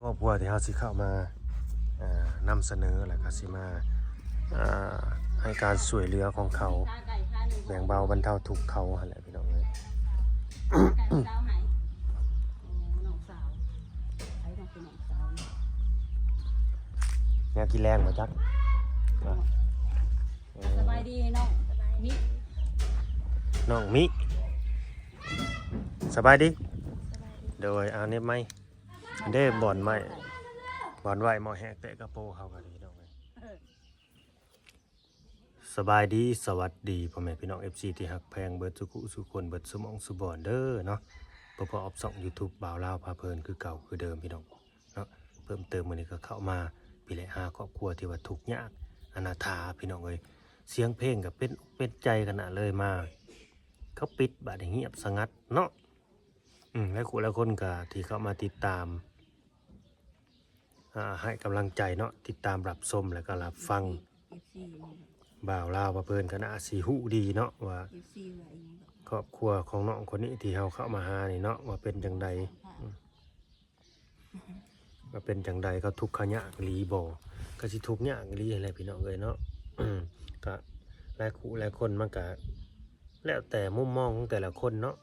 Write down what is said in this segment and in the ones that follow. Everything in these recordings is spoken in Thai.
อบครัวที่เฮาสิเข้ามานำเสนอแล้วก็สิมาให้การช่วยเหลือของเขาแบ่งเบาบรรเทาทุกข์เขาหั่นแหละพี่น้องเอ้ยแนวกินแรงบ่จักสบายดีน้องมิ น้องมิสบายดีโดยเอาเน็บไม้เด้บ่อนไม้บ่อนไหวหม้อแหกเตะกระโปรงเขาก็ดีน้องเอ้ยสบายดีสวัสดีพ่อแม่พี่น้อง FC ที่ฮักแพงเบิดสุขุสุคนเบิดสมองสุบอนเด้อเนาะพอออฟ2 YouTube บ่าวลาวพาเพลินคือเก่าคือเดิมพี่น้องเนาะเพิ่มเติมมื้อนี้ก็เข้ามาพี่และ5ครอบครัวที่ว่าทุกข์ยากอนาถาพี่น้องเอ้ยเสียงเพลงก็เป็นใจขนาดเลยมาเขาปิดบัดเงียบสงัดเนาะและคนก็ที่เข้ามาติดตามให้กำลังใจเนาะติดตามรับชมแล้วก็รับฟังบ่าวลาวพาเพลินก็น่าสิฮู้ดีเนาะว่าครอบครัวของน้องคนนี้ที่เฮาเข้ามาหานี่เนาะว่าเป็นจังใดว่าเป็นจังใดเขาทุกข์เขายากอีหลีบ่ก็สิทุกข์ยากอีหลีแหละพี่น้องเอ้ยเนาะก็หลายคนมันก็แล้วแต่มุมมองของแต่ละคนเนาะ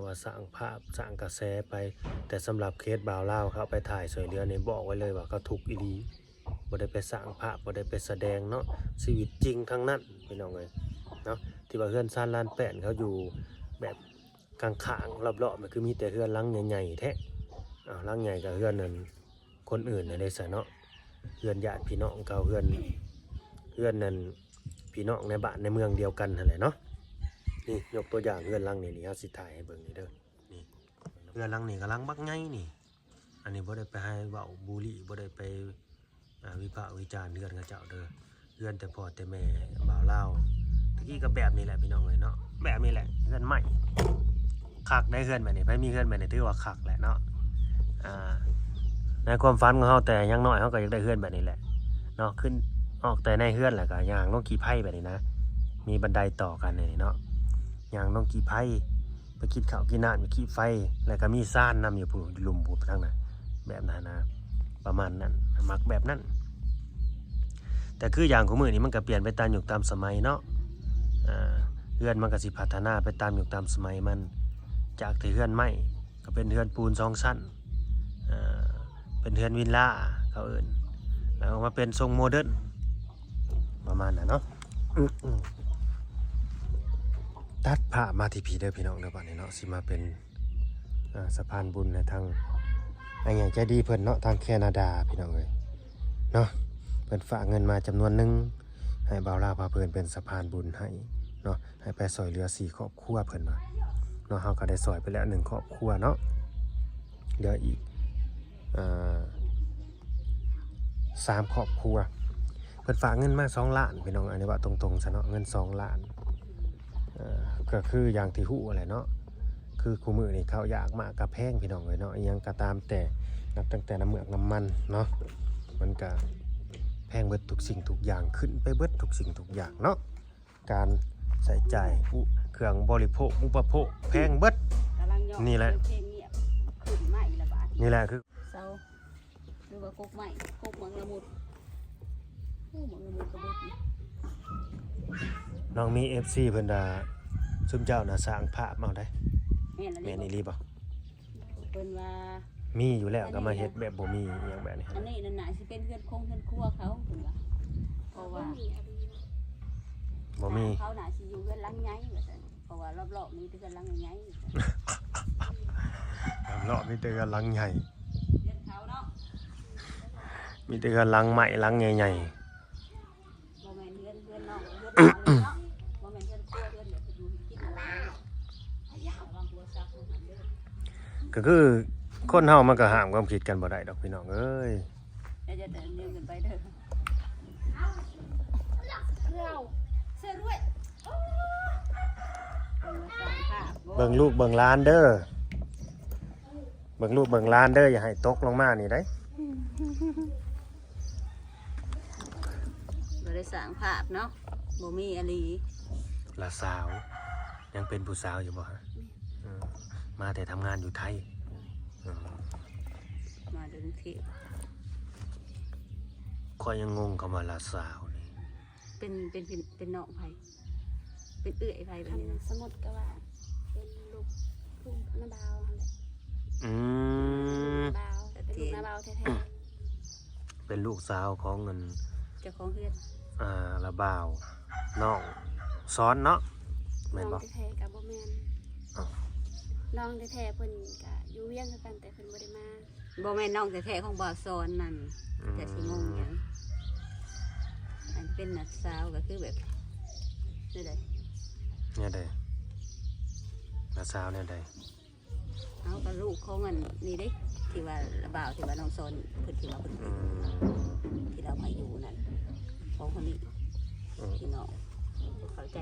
ว่าสร้างภาพสร้างกระแสไปแต่สำหรับเคสบ่าวลาวเขาไปถ่ายสวยเรือเนี่ยบอกไว้เลยว่าเขาทุกข์อีหลีบ่ได้ไปสร้างภาพบ่ได้ไปแสดงเนาะชีวิตจริงทั้งนั้นพี่น้องเอ้ยเนาะที่ว่าเฮือนซ่านลานแป้นเขาอยู่แบบข้างๆรอบๆมันคือมีแต่เฮือนหลังใหญ่ๆแท้หลังใหญ่กับเฮือนนั่นคนอื่นน่ะได้ซะเนาะเฮือนญาติพี่น้องเขาเฮือนนั่นพี่น้องในบ้านในเมืองเดียวกันนั่นแหละเนาะนี่ยกตัวอย่างเฮือนหลังนี่เฮาสิถ่ายให้เบิ่งนี่เด้อนี่เฮือนหลังนี่กำลังบักใหญ่นี่อันนี้บ่ได้ไปให้เว้าบูลลี่บ่ได้ไปวิพากษ์วิจารณ์เฮือนเขาเจ้าเด้อเฮือนแต่พ่อแต่แม่บ่าวลาวตะกี้ก็แบบนี้แหละพี่น้องเอ้ยเนาะแบบนี้แหละเฮือนใหม่คักได้เฮือนแบบนี้ไปมีเฮือนแบบนี้ถือว่าคักแหละเนาะในความฝันของเฮาแต่ยังน้อยเฮาก็อยากได้เฮือนแบบนี้แหละเนาะขึ้นออกแต่ในเฮือนแหละก็ย่างต้องขี่ไผ่แบบนี้นะมีบันไดต่อกันนี่เนาะย่างต้องขี่ไผ่ไปกินข้าวกินน้ำไปขี่ไฟแล้วก็มีซ่านนำอยู่ผู้ลุมผู้ทางนั้นแบบนั้นนะประมาณนั้นมักแบบนั้นแต่คืออย่างของมื้อนี้มันก็เปลี่ยนไปตามยุคตามสมัยเนาะเฮือนมันก็สิพัฒนาไปตามยุคตามสมัยมันจากที่เฮือนไม้ก็เป็นเฮือนปูน2 ชั้นเป็นเฮือนวิลล่าเขาเอิ้นแล้วมาเป็นทรงโมเดิร์นประมาณนั้นเนาะตัดผ้ามาที่พี่เด้อพี่น้องเด้อบัดนี้เนาะสิมาเป็นสะพานบุญในทางไอ้ใหญ่ใจดีเพิ่นเนาะทางแคนาดาพี่น้องเอ้ยเนาะเพิ่นฝากเงินมาจำนวนหนึ่งให้บ่าวลาวพาเพิ่นเป็นสะพานบุญให้เนาะให้ไปซอยเหลือ4 ครอบครัวเพิ่นว่าเนาะเฮาก็ได้ซอยไปแล้ว1 ครอบครัวเนาะเหลืออีก3 ครอบครัวเพิ่นฝากเงินมา2 ล้านพี่น้องอันนี้ว่าตรงๆซะเนาะเงิน2 ล้านก็คืออย่างที่ฮู้แหละเนาะคือคู่มือนี่เขาอยากมากกะแพงพี่น้องเอ้ยเนาะอีหยังก็ตามแต่นับตั้งแต่น้ำเมือกน้ำมันเนาะมันก็แพงเบิดทุกสิ่งทุกอย่างขึ้นไปเบิดทุกสิ่งทุกอย่างเนาะการใส่ใจเครื่องบริโภคอุปโภคแพงเบิดนี่แหละนี่แหละคือเซาหรือว่ากกใหม่กกเมืองละมุดเมืองละมุดกระเบิดน้องมี FC เพิ่นด่าซุมเจ้าน่ะสร้างภาพเอาได้แม่นอีหลีบ่เพิ่นว่ามีอยู่แล้วก็มาเฮ็ดแบบบ่มีอีหยังแบบนี้อันนี้นั่นน่ะสิเป็นเฮือนคงเฮือนครัวเขาเพิ่นว่าเพราะว่าบ่มีเขาน่ะสิอยู่เฮือนหลังใหญ่ว่าซั่นเพราะว่ารอบๆนี้เฮือนหลังใหญ่รอบมีแต่เฮือนหลังใหญ่เฮือนเขาเนาะมีแต่เฮือนหลังใหม่หลังใหญ่ๆบ่แม่นเฮือนนอกเฮือนเนาะบ่แม่นเฮือนครัวเฮือนเดี๋ยวไปดูกินอะไรระวังตัวซักของมันเด้อก็คือคนเฮามันก็ห้ามความคิดกันบ่ได้ดอกพี่น้องเอ้ยจะแต่เงินกันไปเด้อเบิ่งลูกเบิ่งหลานเด้อเบิ่งลูกเบิ่งหลานเด้ออย่าให้ตกลงมานี่ได้บ่ได้สร้างภาพเนาะบ่มีอะไรละสาวยังเป็นผู้สาวอยู่บ่ฮะมาแต่ทำงานอยู่ไทย มาจากกรุงเทพ ข้อยยังงงคำว่าลาสาวนี่ เป็นน้องไผเป็นเอื้อยไผแบบ อัน นี้นะ สมุดก็ว่าเป็นลูกน้าบ่าวนั่นแหละ อืม บ่าวเป็นลูกน้าบ่าวแท้ เป็นลูกสาวของเงิน เจ้าของเฮือน ละบ่าวน้องซ้อนเนาะ ๆ แม่น น้ บ่ องแท้ๆกับบ่แม่น อ้าว น้องแท้ๆเพิ่นก็อยู่เวียงคือกันแต่เพิ่นบ่ได้มา บ่แม่นน้องแท้ๆของบ่าวสอนนั่นแต่สิงงหยังอันเป็นนักสาวก็คือแบบนี่ได้ เนี่ยใดลาสาวเนี่ยใด เอากับลูกของอันนี่เด้ที่ว่าบ่าวที่ว่าน้องสอนเพิ่นที่ว่าเพิ่น อืม ที่เรามาอยู่นั่นของคนนี้ อืม พี่น้องเข้าใจ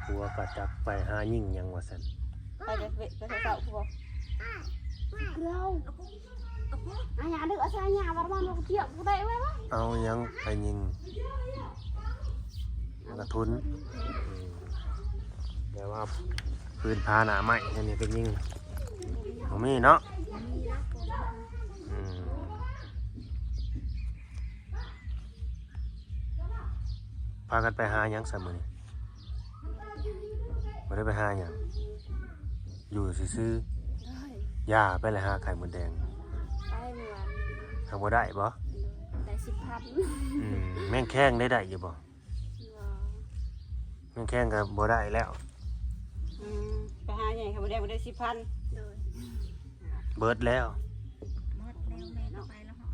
ผัวก็จักไปหายิ่งหยังว่าซั่น ไปไปเฝ้าผู้บ่ เราอาญาดึกอาญาว่าบ้านเราเที่ยวบ่ได้ไว้วะ เอาหยังไปยิงกระทุนแต่ว่าปืนพาหนาไม้อันนี้เป็นยิงบ่มีเนาะอืมพากันไปหาหยังซะมื้อนี้บ่ได้ไปหาหยังอยู่ซื่อ ได้ ๆย่าไปเลยหาไข่มดแดง ไปเมื่อวาน ทำบ่ได้บ่ ได้10,000 แม่งแข้งได้อยู่บ่ ว้า แม่งแข้งก็บ่ได้แล้ว ไปหาใหญ่ค่ะบ่ได้10,000 โดย เบิดแล้ว หมดแล้วแม่เนาะไปแล้วเหา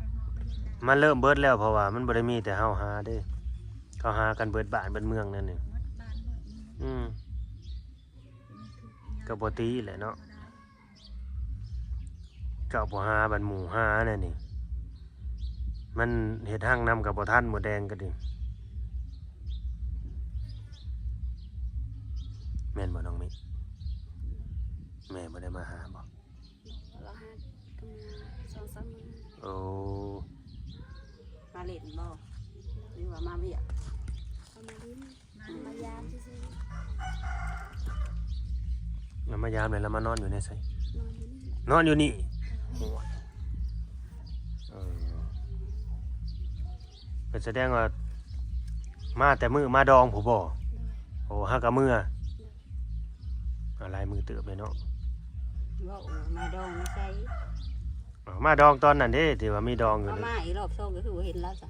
ะ มันเริ่มเบิดแล้วเพราะว่ามันบ่ได้มีแต่เฮาหาเด้เขาหากันเบิดบ้านเบิดเมืองนั่นนี่ หมดบ้านหมด อืมก็บ่ตีแหละเนาะเจ้าบ่หาบันหมู่หาแน่นี่มันเฮ็ดห้างนำกับบ่ทันหมดแดงก็ดิแม่นบ่น้องมิแม่บ่ได้มาหาบ่ เราหากันมา2-3มื้อ โอ้ มาเล่นบ่หรือว่ามาเวีย เอามาลิ้นมายามซื่อ แล้วมายามเลยแล้วมานอนอยู่ในไส ๆนอนอยู่นี่แหละ นอนอยู่นี่โอ้ยเป็นแสดงว่ามาแต่มือมาดองผู้บ่ โดย โอ้ฮักกะมืออะไรมือเติบเลยเนาะ เว้ามาดองไม่ใช่ อ้าวมาดองตอนนั้นเด้ที่ว่ามีดองอยู่ เอา นี่ มาอีกรอบ2ก็คือว่าเห็นแล้วจ้ะ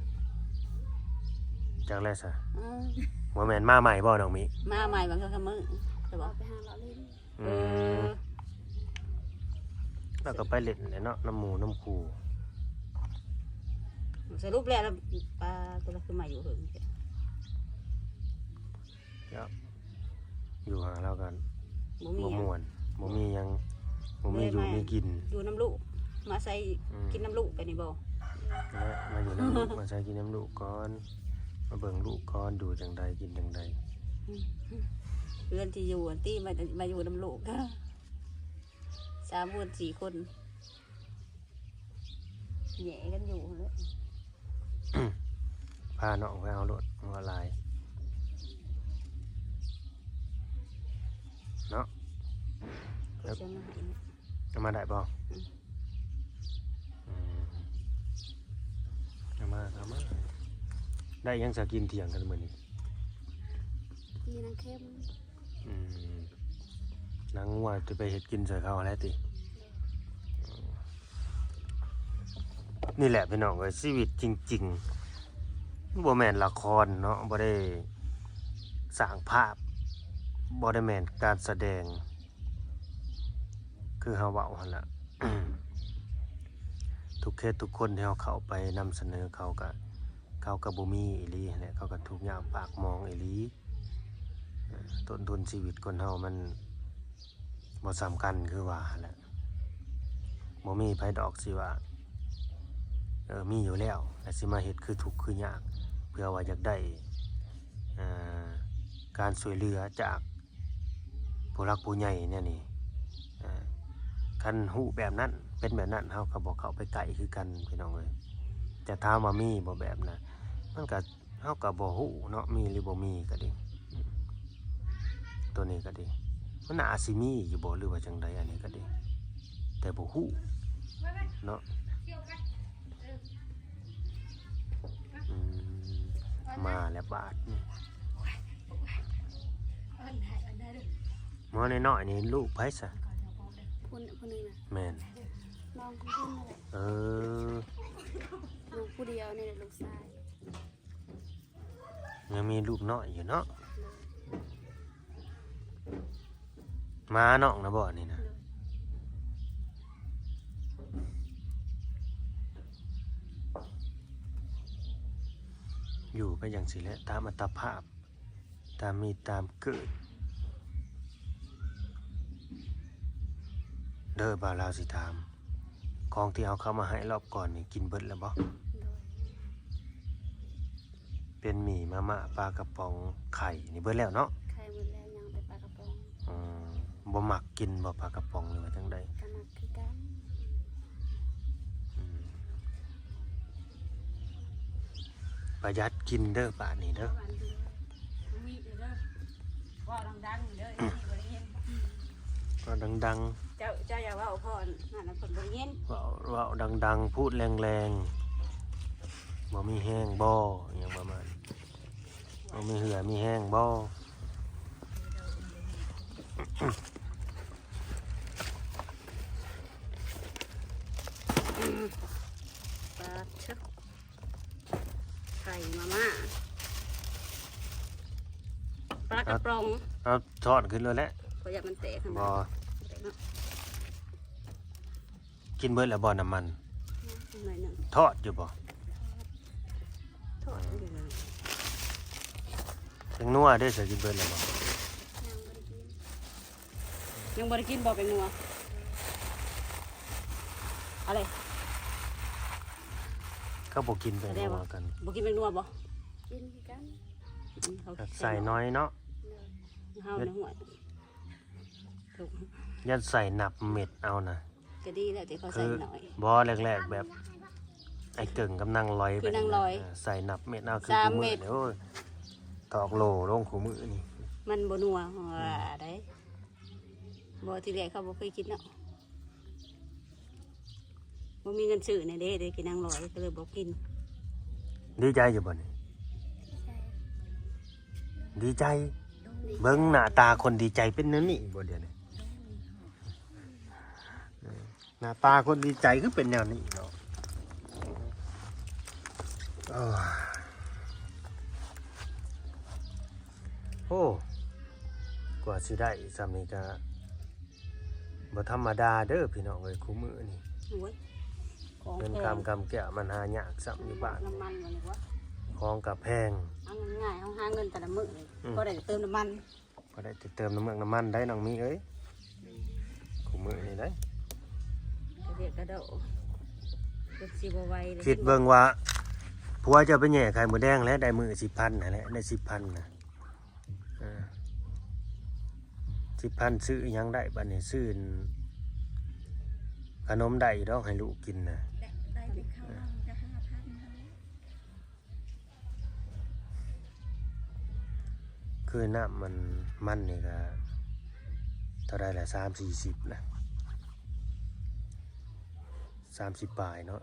จากแรกซะ อือ บ่แม่นมาใหม่บ่น้องมิ มาใหม่บางก็มื้อจะบอ เอา ก ไปหาเราลิ้น อืมแล้วก็ไปเล่นแหละเนาะน้ำหมูน้ำคู สรุปแล้วปลาตัวละคือมาอยู่หึง อยู่หาแล้วกัน บ่มี บ่ หยัง ม่วนบ่มีหยังบ่มีอยู่มีกิน อยู่น้ำลูกมาใส่กินน้ำลูกไปนี่บ่ และมาอยู่น้ำลูก มาใช้กินน้ำลูกก่อนมาเบิ่งลูกก่อนดูจังใดกินจังใด เพื่อนที่อยู่อันที่มาอยู่น้ำลูก3 คน 4 คนแหย่กันอยู่เลย พาน้องไปเอารถมาลายเนาะ ก็จะมาให้เนี่ย เอามาได้บ่เอามาได้ยังจะกินเที่ยงกันมื้อนี้ มีนางเข้ม นางว่าจะไปเฮ็ดกินใส่เขาแล้วตินี่แหละพี่น้องเอ้ยชีวิตจริงๆบ่แม่นละครเนาะบ่ได้สร้างภาพบ่ได้แม่นการแสดง คือเฮาเว้าหั่นล่ะ ทุกเคสทุกคนที่เฮาเข้าไปนำเสนอเขาก็บ่มีอีหลีนั่นแหละเขาก็ทุกอย่างปากมองอีหลีต้นทุนชีวิตคนเฮามันบ่สำคัญคือว่าหั่นแหละบ่มีไผดอกสิว่ามีอยู่แล้วแต่สิมาเฮ็ดคือทุกข์คือยากเพื่อว่าอยากได้การช่วยเหลือจากผู้หลักผู้ใหญ่เนี่ยนี่คันฮู้แบบนั้นเป็นแบบนั้นเฮาก็บ่เข้าไปใกล้คือกันพี่น้องเอ้ยจะถามว่ามีบ่แบบน่ะมันก็เฮาก็บ่ฮู้เนาะมีหรือบ่มีก็ดีตัวนี้ก็ดี มันน่าสิมีอยู่บ่หรือว่าจังใดอันนี้ก็ดีแต่บ่ฮู้เนาะอืมมาแล้วบาดนี่หมอน้อยๆนี่ลูกไผซะ คนหนึงน่ะ แม่น น้องของคนนั่นแหละ เออ ลูกผู้เดียวนี่แหละลูกชาย ยังมีลูกน้อยอยู่เนาะมาน้องนะบ่นี่นะอยู่ไปอย่างสิแหละตามอัตภาพตามมีตามเกิดเด้อบ่าวลาวสิถามของที่เอาเข้ามาให้รอบก่อนนี่กินเบิดแล้วบ่ โดย เป็นหมี่มาม่าปลากระป๋องไข่นี่เบิดแล้วเนาะ ใครหมดแล้วยังไปปลากระป๋อง อืมบ่มักกินบ่ปลากระป๋องหรือว่าจังใด กะมักคือกัน อืมประหยัดกินเด้อป่านนี้เด้อ มีเด้อว่าดังๆเด้อนี่บ่ได้ยิน ก็ดัง เจ้าอย่าว่าพ่อนั่นน่ะเพิ่นบ่ได้ยิน ๆเว้าดังๆพูดแรงๆบ่มีแห้งบ่อหยังประมาณนี้บ่มีเหือมีแห้งบ่ ปลาเชฟไข่มาม่าปลากระป๋อง เอาทอดขึ้นเลยแหละ เพราะอยากมันแตกข้างใน บ่ แตกเนาะ กินเบิดแล้วบ่น้ำมัน หน่อยหนึง ทอดอยู่บ่ ทอดอยู่นะ จังนัวเด้อสิกินเบิดแล้วบ่ ยังบ่ได้กิน ยังบ่ได้กินบ่เป็นนัวอะไร ก็บ่กินไปนัวกัน บ่กินเป็นนัวบ่ กินคือกัน เขา ใส่น้อยเนาะ เฮาในหัวถูก ยัดใส่หนับเม็ดเอานะ ก็ดีแล้วที่เขา คื ใส่ อ หน่อย บ่แรกๆแบบ ไอ้เกิ่งกำลังลอย คือนั่งลอย ใส่หนับเม็ดเอาคือ สาม คู่มื เม็ อ ด เดี๋ยวตอกโลลงคู่มือนี่ มันบ่นัวว่าได้บ่ที่แรกเขาบ่เคยกินเนาะบ่มีเงินซื้อเนี่ยเด้กินนางลอยก็เลยบ่กิน ดีใจอยู่บ่นี่ ใช่ ดีใจ เบิ่งหน้าตาคนดีใจเป็นแนวนี้บ่เดี๋ยวนี้หน้าตาคนดีใจคือเป็นแนวนี้เนาะโอ้กว่าสิได้ซ้ำนี้ก็บ่ธรรมดาเด้อพี่น้องเอ้ยคู่มือนี่ โอ้ยของ เงิน แพง กำแก้วมันหายากซ้ำอยู่บ้าน น้ำมันมันวะ ของกับแพง เอาง่ายๆเอาหาเงินแต่ละมื้อนี่ อืม ก็ได้เติมน้ำมัน ก็ได้จะเติมน้ำมันได้น้องมีเอ้ยคู่มือนี่ได้ กระเดียกกระโดดเป็นสิบ่ไหวเลย คิดเบิ่งว่าผัวจะไปแย่ไข่หมูแดงแล้วได้มือ10,000นั่นแหละได้10,000นะ10,000ซื้ออิหยังได้บัดนี้ซื้อขนมได้ดอกให้ลูกกินนะ ได้ไปเข้าห้องจะ5,000 คือน้ำมันนี่ก็เท่าไรแหละ30-40นะ30ปลายเนาะ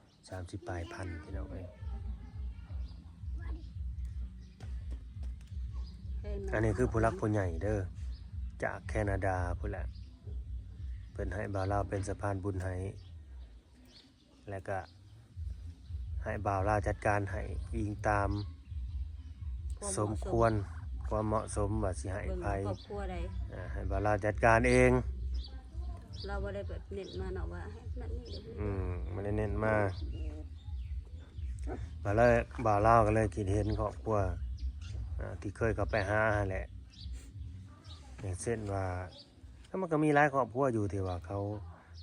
30ปลายพันพี่น้องเอ้ยอันนี้คือผู้รักผู้ใหญ่เด้อจากแคนาดาพุ่นแหละเพิ่นให้บ่าวลาวเป็นสะพานบุญให้แล้วก็ให้บ่าวลาวจัดการให้อิงตามสมควรความเหมาะสมว่าสิให้ เบิ่ง ไผ ครอบครัวใด ให้บ่าวลาวจัดการเอง เราบ่ได้แบบเน้นมาเนาะว่าให้นั่นนี่เดี๋ยวนี้ ไม่ได้เน้นมาบ่าวลาวก็เลยคิดเห็นครอบครัวที่เคยเข้าไปหาหั่นแหละอย่างเช่นว่าถ้ามันก็มีหลายครอบครัวอยู่ที่ว่าเขา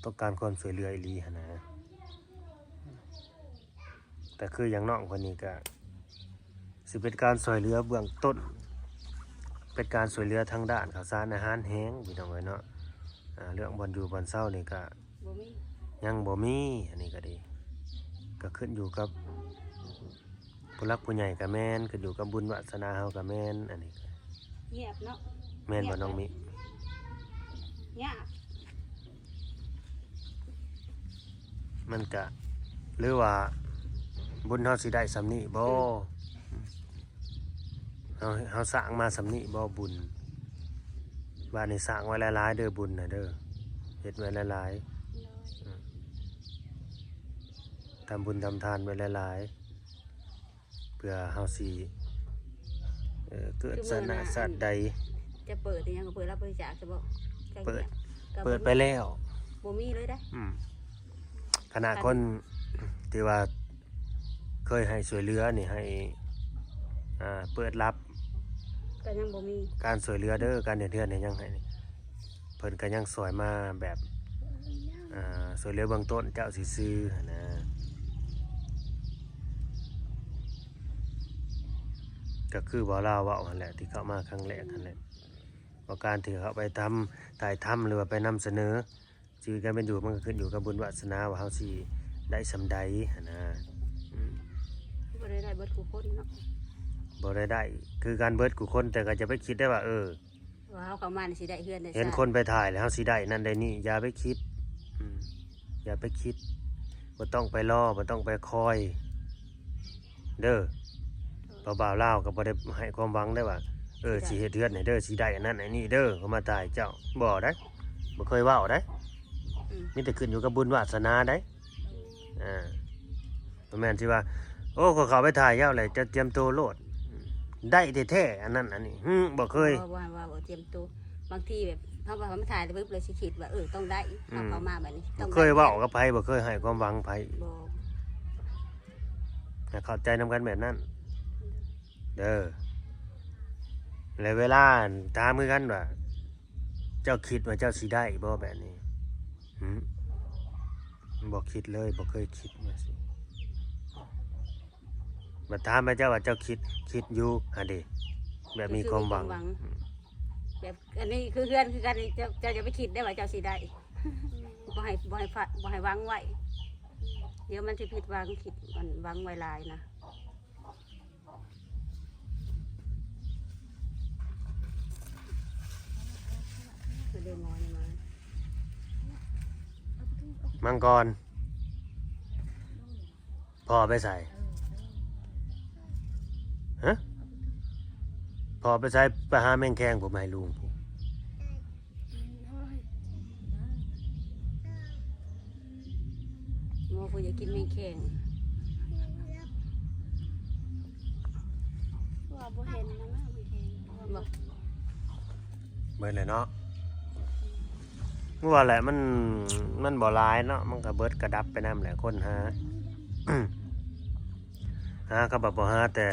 ต้องการความช่วยเหลืออีหลีหั่นนะแต่คืออย่างน้องคนนี้ก็สิเป็นการช่วยเหลือเบื้องต้นเป็นการช่วยเหลือทางด้านข้าวสารอาหารแห้งพี่น้องเอ้ยเนาะเรื่องบ่อนอยู่บ่อนเช้านี่ก็ บ่มี ยังบ่มีอันนี้ก็ดีก็ขึ้นอยู่กับผู้รักผู้ใหญ่กับแม่นขึ้นอยู่กับบุญวาสนาเฮากับแม่นอันนี้ก็ เงียบเนาะ แม่นบ่น้องมิ เ ยาก มันก็หรือว่าบุญเฮาสิได้สำนี้บ่เฮาสร้างมาสำนี้บ่บุญบ้านนี้สร้างไว้หลายๆเด้อบุญน่ะเด้อเฮ็ดไว้หลายๆทำบุญทำทานไว้หลายๆเพื่อเฮาสิเกิดศาสนาสัตว์ใด จะเปิดอีหยังก็เปิดรับบริจาคจะบ่ เปิดไปแล้ว บ่มีเลยได้ ขณะคนที่ว่าเคยให้ช่วยเหลือนี่ให้เปิดรับ ก็ยังบ่มี การช่วยเหลือเด้อการเดือดเนี่ยยังให้นี่เพิ่นก็ยังสวยมาแบบช่วยเหลือเบื้องต้นเจ้าสิซื้อนะก็คือบ่ลาวเว้าหั่นแหละที่เข้ามาครั้งแรกนั่นแหละว่าการที่เขาไปถ่ายทำหรือว่าไปนำเสนอชีวิตการเป็นอยู่มันก็ขึ้นอยู่กับบุญวาสนาว่าเฮาสิได้สำใดนะ บ่ได้เบิดกูคนเนาะ บ่ได้คือการเบิดกูคนแต่ก็จะไปคิดได้ว่าว่าเฮาเข้ามานี่สิได้เฮือนได้ เห็นคนไปถ่ายแล้วเฮาสิได้นั่นได้นี่อย่าไปคิดอย่าไปคิดบ่ต้องไปรอบ่ต้องไปคอยเด้อบ่าวลาวก็บ่ได้ให้ความหวังได้ว่าสิเฮ็ดเฮือนให้เด้อสิได้อันนั้นอันนี้เด้อเขามาถ่ายเจ้าบ่ได้บ่เคยเว้าได้มีแต่ขึ้นอยู่กับบุญวาสนาได้บ่แม่นสิว่าโอ้ก็เข้าไปถ่ายยาวเลยจะเตรียมตัวโลดได้แท้ๆอันนั้นอันนี้บ่เคยว่าบ่เตรียมตัวบางทีแบบเฮาว่ามันถ่ายปุ๊บเลยสิคิดว่าต้องได้เข้ามาแบบนี้ต้องเคยเว้ากับไผบ่เคยให้ความหวังไผ บ่ เข้าใจนำกันแบบนั้นเด้อแล้วเวลาถามคือกันว่าเจ้าคิดว่าเจ้าสิได้บ่แบบนี้บ่คิดเลยบ่เคยคิดว่าสิมาถามไปเจ้าว่าเจ้าคิดอยู่หั่นดิแบบมีความหวังแบบอันนี้คือเพื่อนคือกันเจ้าจะไปคิดได้ว่าเจ้าสิได้บ่ให้หวังไว้เดี๋ยวมันสิผิดหวังคิดมันหวังไว้หลายนะเดินมอนี่มามังกรพ่อไปใส่ฮะพ่อไปใส่ไปหาแมงแคงผมให้ลุงผมโมกูอยากกินแมงแคงว่าบ่เห็นนะแม่แมงแคงบ่เบิดเลยเนาะเมื่อวานแหละมันบ่หลายเนาะมันก็เบิดกระดับไปนำแหละคนหา หาก็แบบบ่หาแต่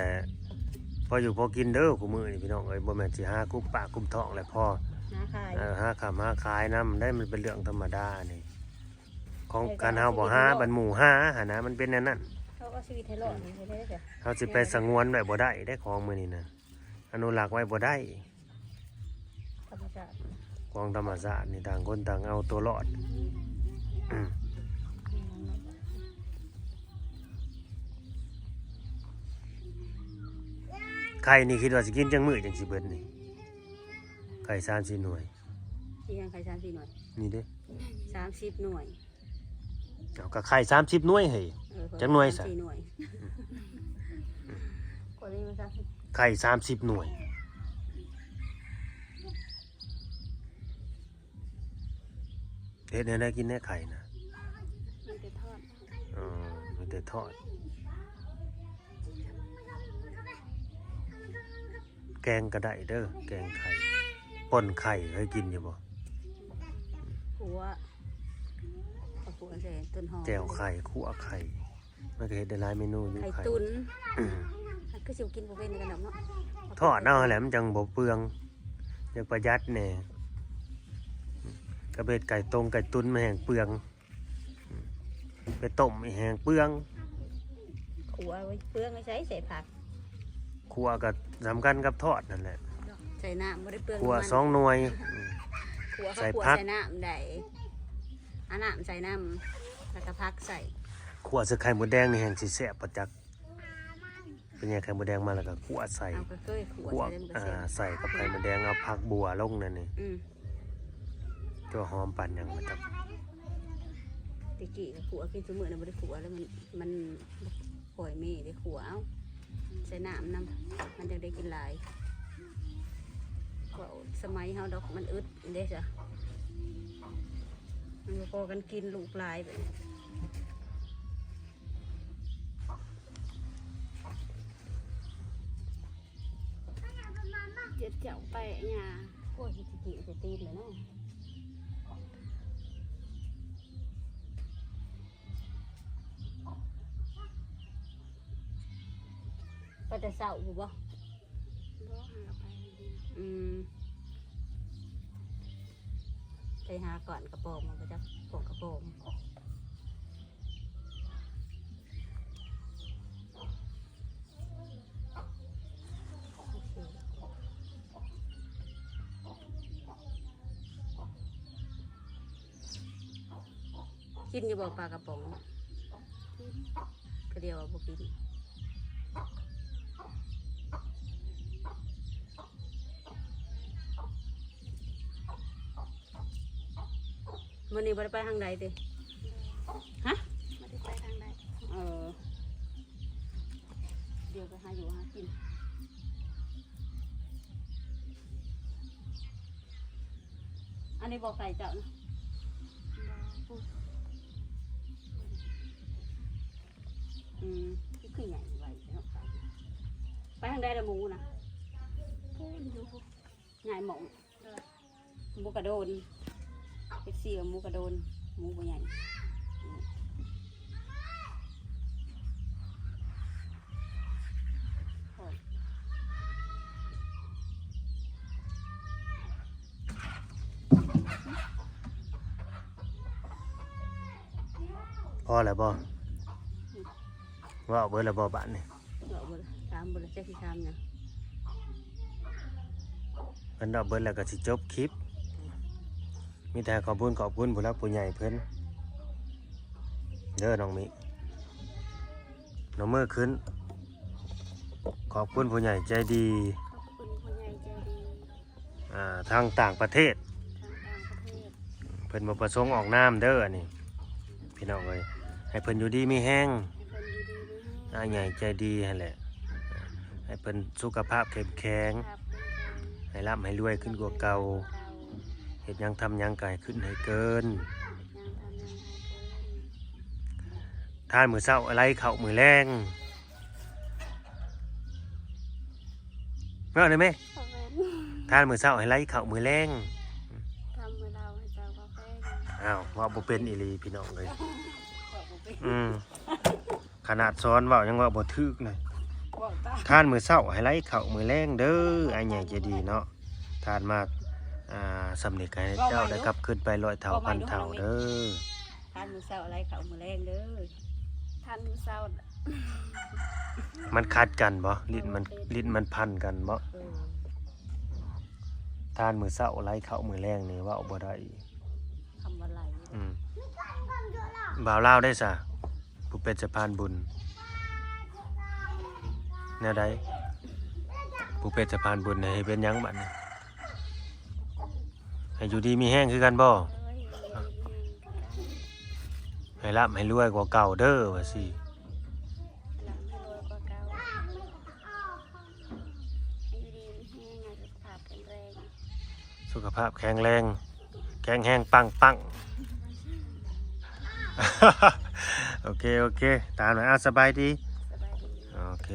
พออยู่พอกินเด้อคู่มื้อนี่พี่น้องเอ้ยบ่แม่นสิหากุมปากกุมท้องแหละพอหาขายหาขำหาขายนำได้มันเป็นเรื่องธรรมดานี่ของการเฮาบ่หาบันหมู่หาหั่นนะมันเป็นแนวนั้นเขาก็ชีวิตให้รอดนี่ได้จ้ะเฮาสิไปสงวนไว้บ่ได้ของมื้อนี้นะอนุรักษ์ไว้บ่ได้ธรรมชาติของธรรมชาตินี่ต่างคนต่างเอาตัวรอดไข่นี่คิดว่าสิกินจังมื้อจังสิเบิดนี่ไข่30หน่วยที่ยังไข่30หน่วยนี่เด้30หน่วยเอาก็ไข่30หน่วยเฮ้ยจักหน่วยซะ4หน่วยกว่านี้มันไข่30หน่วยเฮ็ดได้กินแน่ไข่นะมันจะทอดมันจะทอดแกงก็ได้เด้อแกงไข่ป่นไข่เคยกินอยู่บ่ขัวใส่ต้นหอมแจ่วไข่คั่วไข่มันก็เฮ็ดได้หลายเมนูอยู่ไข่ตุ๋นก็สิกินบ่เป็นกันดอกเนาะทอดเอาแหละมันจังบ่เปลืองจังประหยัดแน่กระเบ็ดไก่ตรงไก่ตุ๋นมาแห้งเปลืองไปต้มแห้งเปลืองขัวไว้เปลืองไว้ใส่ผักคั่วก็สำคัญกับทอดนั่นแหละใส่น้ำบ่ได้เปลืองคั่ว2หน่วยใส่ผักใส่น้ำได้อันน้ำใส่น้ำแล้วก็ผักใส่คั่วใส่ไข่มดแดงนี่แห้งสิแซ่บประจักเป็นไงไข่มดแดงมาแล้วก็คั่วใส่คั่วใส่กับไข่มดแดงเอาผักบัวลงนั่นนี่ ตัวหอมปั่นหยังมาจับ ตะกี้ก็ขัวกินซุมื้อน่ะบ่ได้ขัวแล้วมันปล่อยมีได้ขัวเอาใส่น้ำนำมันจังได้กินหลายก็สมัยเฮาดอกมันอึดเด้จ้ะมันบ่พอกันกินลูกหลายแบบนี้ เจ็ดเจ้าไปหญ้า โอ้ยสิกิสิตีนเลยเนาะก็จะเศร้าอยู่บ่ บ่หาไปดี ไปหาก่อนกระโปรงมันก็จะปกกระโปรงกินอยู่บ่ปลากระป๋องก็เดียวบ่กินมื้อนี้บ่ได้ไปทางใดติฮะ ไม่ได้ไปทางใด เดี๋ยวไปหาอยู่หากินอันนี้บอกไก่เจ้านะ บ่ คือใหญ่ไว้เนาะไปทางใดละหมูนะ พูดอยู่ ใหญ่หมองหมูกระโดนเอ็กซี่กับหมูกระโดนหมูบ่ใหญ่พอแล้วบ่ว่าเอาเบิดแล้วบ่บ้านนี่ เอาบ่ละตามบ่ละแจ๊กสิตามเนี่ย เพิ่นเอาเบิดแล้วก็สิจบคลิปมีแต่ขอบคุณผู้รักผู้ใหญ่เพิ่นเด้อน้องมิน้องมือขึ้นขอบคุณผู้ใหญ่ใจดี ขอบคุณผู้ใหญ่ใจดี ทางต่างประเทศ ทางต่างประเทศ เพิ่นบ่ประสงค์ออกนามเด้ออันนี้พี่น้องเอ้ยให้เพิ่นอยู่ดีมีแห้ง ให้เพิ่นอยู่ดีมีแรง ใหญ่ใจดีหั่นแหละให้เพิ่นสุขภาพเข้มแข็ง ครับเป็นแรง ให้ร่ำให้รวยขึ้นกว่าเก่าเฮ็ดหยังทำหยังก็ให้ขึ้นให้เกิน ยังทำยังให้เกิน ทานมื้อเช้าอะไรข้าวมื้อแรงเนาะได้ไหม ขอบคุณ ทานมื้อเช้าให้ไรข้าวมื้อแรง ทำมือเราให้เจ้ากาแฟ อ้าวว่าบ่เป็นอีหลีพี่น้องเลย บอกบ่เป็น ขนาดสอนเว้ายังว่าบ่ถึกเลย บอกตา ทานมื้อเช้าให้ไรข้าวมื้อแรงเด้ออ้ายใหญ่ใจดีเนาะทานมาสำเร็จให้เจ้าได้กลับขึ้นไป100เท่าพันเท่าเด้อ ทานมื้อเช้าอะไรข้าวมื้อแรงเด้อ ทานมื้อเช้า มันคัดกันบ่ลิ้นมันพันกันบ่ทานมื้อเช้าไรข้าวมื้อแรงนี่เว้าบ่ได้ ทำอะไร บ่าวลาวได้ซะผู้เป็นสะพานบุญแนวใดผู้เป็นสะพานบุญให้เป็นหยังบัดนี้ให้อยู่ดีมีแห้งคือกันบ่ เอ้ย ให้ร่ำให้รวยกว่าเก่าเด้อว่าสิ หลังให้รวยกว่าเก่าให้อยู่ดีมีแรงสุขภาพแข็งแรง สุขภาพแข็งแรงแข็งแห้งปังปัง โอเคตามหน่อยสบายดี สบายดี โอเค